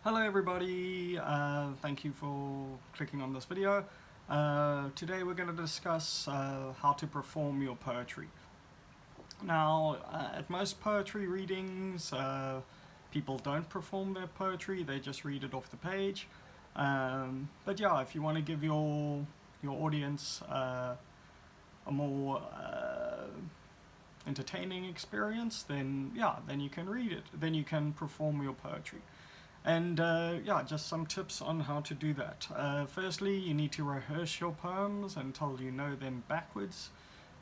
Hello everybody, thank you for clicking on this video. Today we're going to discuss how to perform your poetry. Now, at most poetry readings, people don't perform their poetry, they just read it off the page. But yeah, if you want to give your audience a more entertaining experience, then yeah, then you can read it, then you can perform your poetry. And yeah, just some tips on how to do that. Firstly, you need to rehearse your poems until you know them backwards.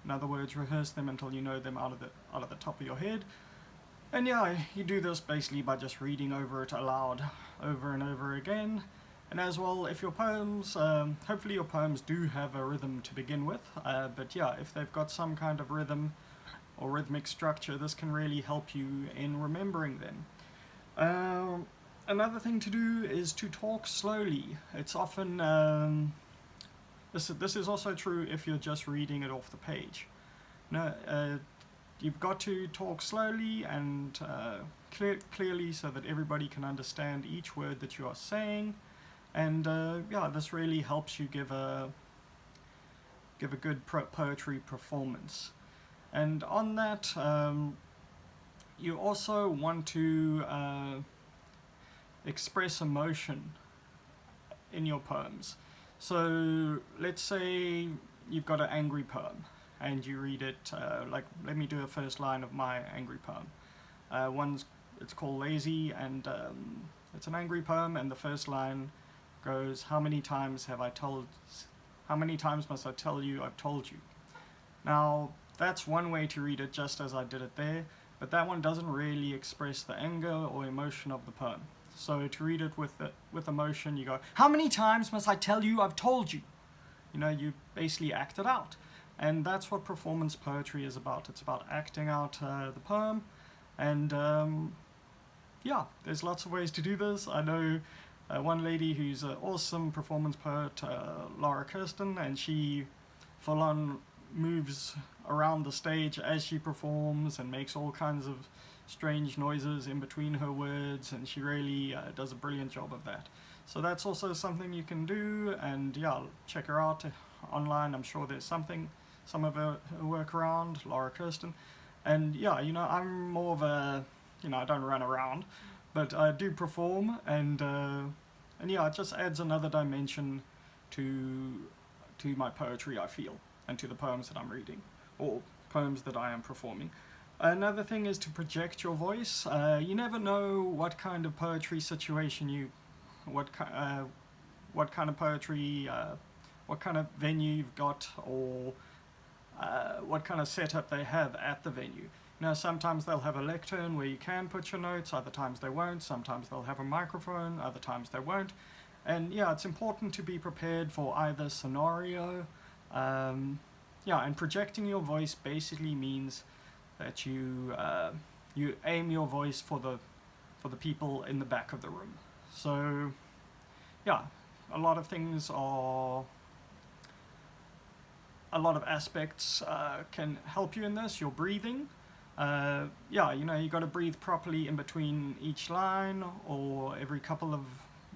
In other words, rehearse them until you know them out of the top of your head. And yeah, you do this basically by just reading over it aloud over and over again. And as well, if your poems, hopefully your poems do have a rhythm to begin with, but yeah, if they've got some kind of rhythm or rhythmic structure, this can really help you in remembering them. Another thing to do is to talk slowly. It's often, this is also true if you're just reading it off the page. No, you've got to talk slowly and clearly so that everybody can understand each word that you are saying. And yeah, this really helps you give a good poetry performance. And on that, you also want to express emotion in your poems. So let's say you've got an angry poem and you read it, like let me do a first line of my angry poem. It's called Lazy, and it's an angry poem, and the first line goes, how many times must I tell you I've told you? Now that's one way to read it, just as I did it there, but that one doesn't really express the anger or emotion of the poem. So to read it with emotion, you go, how many times must I tell you I've told you? You know, you basically act it out. And that's what performance poetry is about. It's about acting out the poem. And yeah, there's lots of ways to do this. I know one lady who's an awesome performance poet, Laura Kirsten, and she full on moves around the stage as she performs and makes all kinds of strange noises in between her words, and she really does a brilliant job of that. So that's also something you can do, and yeah, check her out online. I'm sure there's some of her work around, Laura Kirsten. And yeah, you know, I'm more of a, you know, I don't run around, but I do perform, and yeah, it just adds another dimension to my poetry, I feel, and to the poems that I'm reading, or poems that I am performing. Another thing is to project your voice. You never know what kind of poetry situation what kind of poetry, what kind of venue you've got, or what kind of setup they have at the venue. You know, sometimes they'll have a lectern where you can put your notes, other times they won't, sometimes they'll have a microphone, other times they won't. And yeah, it's important to be prepared for either scenario. Yeah, and projecting your voice basically means that you aim your voice for the people in the back of the room. So yeah, a lot of aspects can help you in this. Your breathing, yeah, you know, you got to breathe properly in between each line or every couple of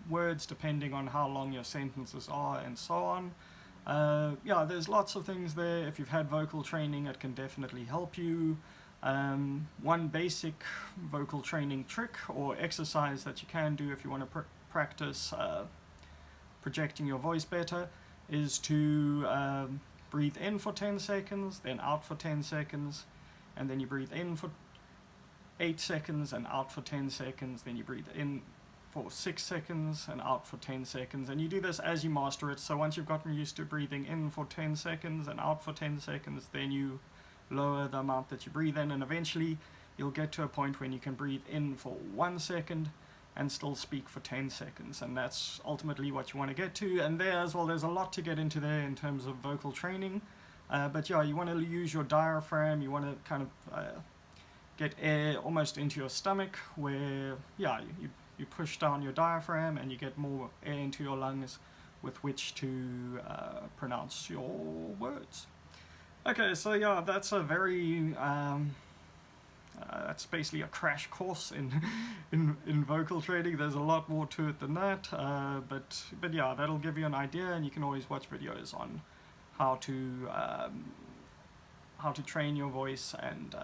words, depending on how long your sentences are, and so on. Yeah, there's lots of things there. If you've had vocal training, it can definitely help you. One basic vocal training trick or exercise that you can do if you want to practice projecting your voice better is to breathe in for 10 seconds, then out for 10 seconds, and then you breathe in for 8 seconds and out for 10 seconds, then you breathe in for 6 seconds and out for 10 seconds, and you do this as you master it. So once you've gotten used to breathing in for 10 seconds and out for 10 seconds, then you lower the amount that you breathe in, and eventually you'll get to a point when you can breathe in for 1 second and still speak for 10 seconds, and that's ultimately what you want to get to. And there as well, there's a lot to get into there in terms of vocal training, but yeah, you want to use your diaphragm. You want to kind of get air almost into your stomach, where yeah, you push down your diaphragm and you get more air into your lungs with which to pronounce your words. Okay, so yeah, that's a very That's basically a crash course in, in vocal training. There's a lot more to it than that, but yeah, that'll give you an idea, and you can always watch videos on how to train your voice and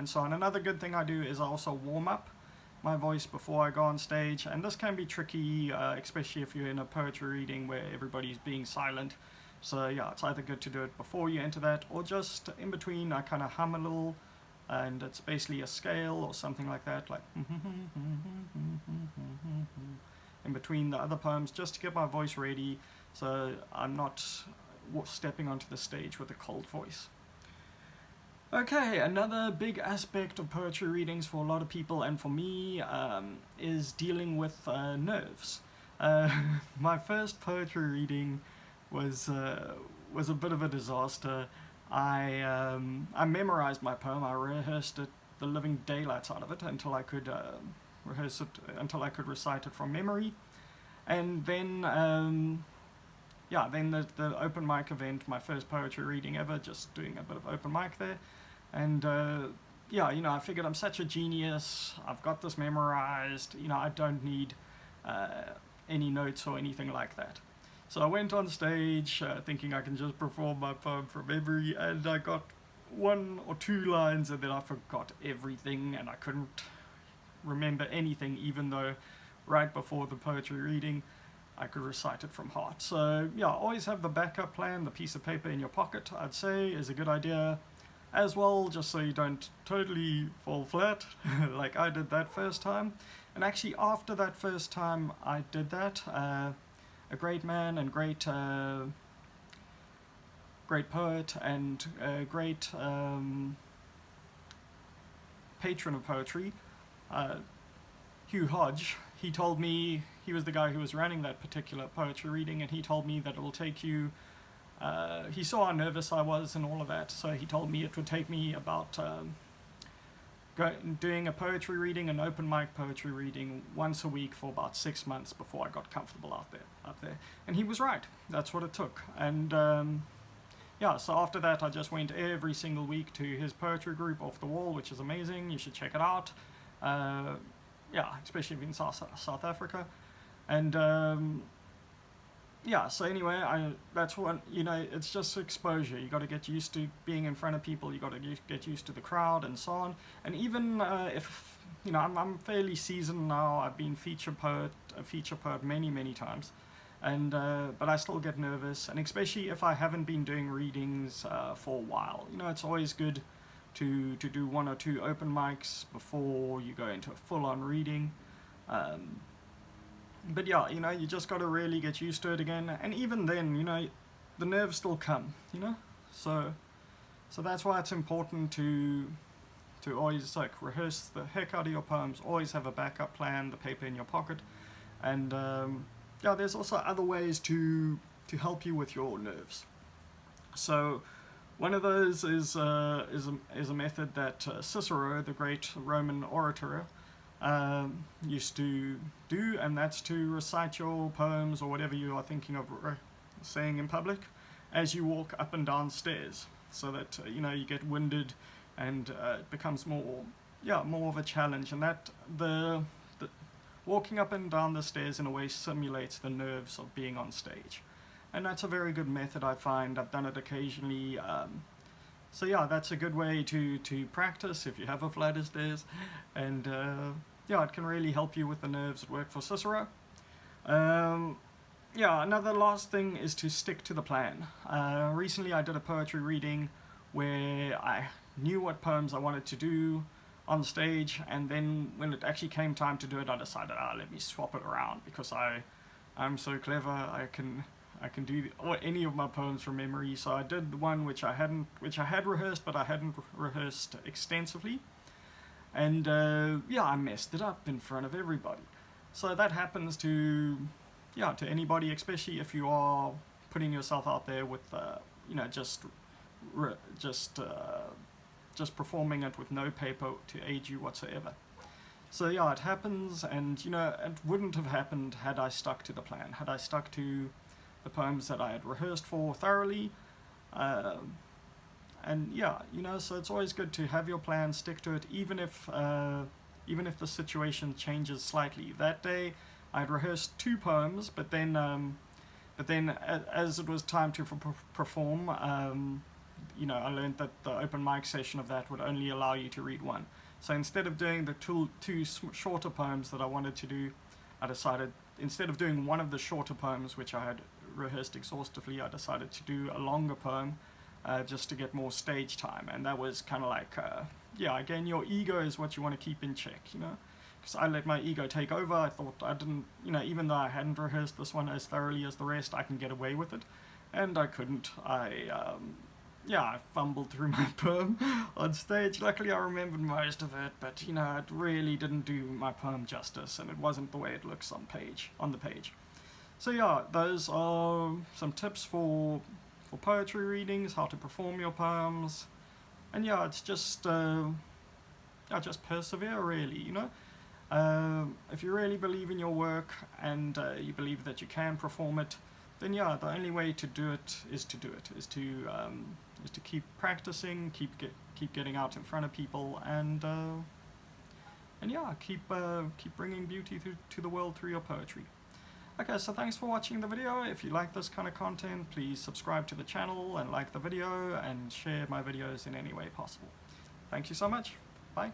so on. Another good thing I do is I also warm up my voice before I go on stage, and this can be tricky, especially if you're in a poetry reading where everybody's being silent. So yeah, it's either good to do it before you enter that, or just in between. I kind of hum a little, and it's basically a scale or something like that, like in between the other poems, just to get my voice ready, so I'm not stepping onto the stage with a cold voice. Okay, another big aspect of poetry readings for a lot of people, and for me, is dealing with nerves. My first poetry reading was a bit of a disaster. I memorized my poem. I rehearsed it, the living daylights out of it, until I could recite it from memory, and then then the open mic event, my first poetry reading ever, just doing a bit of open mic there. And I figured I'm such a genius, I've got this memorized, I don't need any notes or anything like that. So I went on stage thinking I can just perform my poem from memory, and I got 1 or 2 lines, and then I forgot everything, and I couldn't remember anything, even though right before the poetry reading I could recite it from heart. So yeah, always have the backup plan, the piece of paper in your pocket, I'd say, is a good idea as well, just so you don't totally fall flat like I did that first time. And actually, after that first time I did that, a great man and great poet and great patron of poetry, Hugh Hodge, he told me, he was the guy who was running that particular poetry reading, and he told me that it will take you, he saw how nervous I was and all of that, so he told me it would take me about doing a poetry reading, an open mic poetry reading, once a week for about 6 months before I got comfortable up there. And he was right. That's what it took. And so after that I just went every single week to his poetry group, Off the Wall, which is amazing. You should check it out. Especially if you're in South Africa. And so anyway, that's what, it's just exposure. You got to get used to being in front of people. You got to get used to the crowd and so on. And even if, I'm fairly seasoned now. I've been a feature poet many times. And but I still get nervous, and especially if I haven't been doing readings for a while. It's always good to do 1 or 2 open mics before you go into a full-on reading. But yeah, you just got to really get used to it again, and even then, the nerves still come, so that's why it's important to always rehearse the heck out of your poems, always have a backup plan, the paper in your pocket, and there's also other ways to help you with your nerves. So one of those is a method that Cicero, the great Roman orator, used to do, and that's to recite your poems or whatever you are thinking of saying in public as you walk up and down stairs, so that you get winded, and it becomes more of a challenge, and that the walking up and down the stairs in a way simulates the nerves of being on stage, and that's a very good method. I find I've done it occasionally. So yeah, that's a good way to practice if you have a flight of stairs, and it can really help you with the nerves. It worked for Cicero. Another last thing is to stick to the plan. Recently I did a poetry reading where I knew what poems I wanted to do on stage, and then when it actually came time to do it, I decided, let me swap it around, because I'm so clever, I can do any of my poems from memory. So I did the one which I had rehearsed, but I hadn't rehearsed extensively, and I messed it up in front of everybody. So that happens to anybody, especially if you are putting yourself out there with just performing it with no paper to aid you whatsoever. So it happens, and it wouldn't have happened had I stuck to the plan, had I stuck to the poems that I had rehearsed for thoroughly. And yeah, you know, so it's always good to have your plan, stick to it, even if the situation changes slightly. That day, I'd rehearsed 2 poems, but then as it was time to perform, you know, I learned that the open mic session of that would only allow you to read 1. So instead of doing the two shorter poems that I wanted to do, I decided, instead of doing one of the shorter poems, which I had rehearsed exhaustively, I decided to do a longer poem, just to get more stage time. And that was kind of like, yeah, again, your ego is what you want to keep in check, you know? Because I let my ego take over. I thought I didn't, you know, even though I hadn't rehearsed this one as thoroughly as the rest, I can get away with it. And I couldn't. I fumbled through my poem on stage. Luckily, I remembered most of it, but, you know, it really didn't do my poem justice, and it wasn't the way it looks on the page. So yeah, those are some tips for poetry readings, how to perform your poems, and yeah, it's just just persevere, really, you know. If you really believe in your work and you believe that you can perform it, then yeah, the only way to do it is to keep practicing, keep getting out in front of people, and yeah, keep bringing beauty to the world through your poetry. Okay, so thanks for watching the video. If you like this kind of content, please subscribe to the channel and like the video and share my videos in any way possible. Thank you so much. Bye.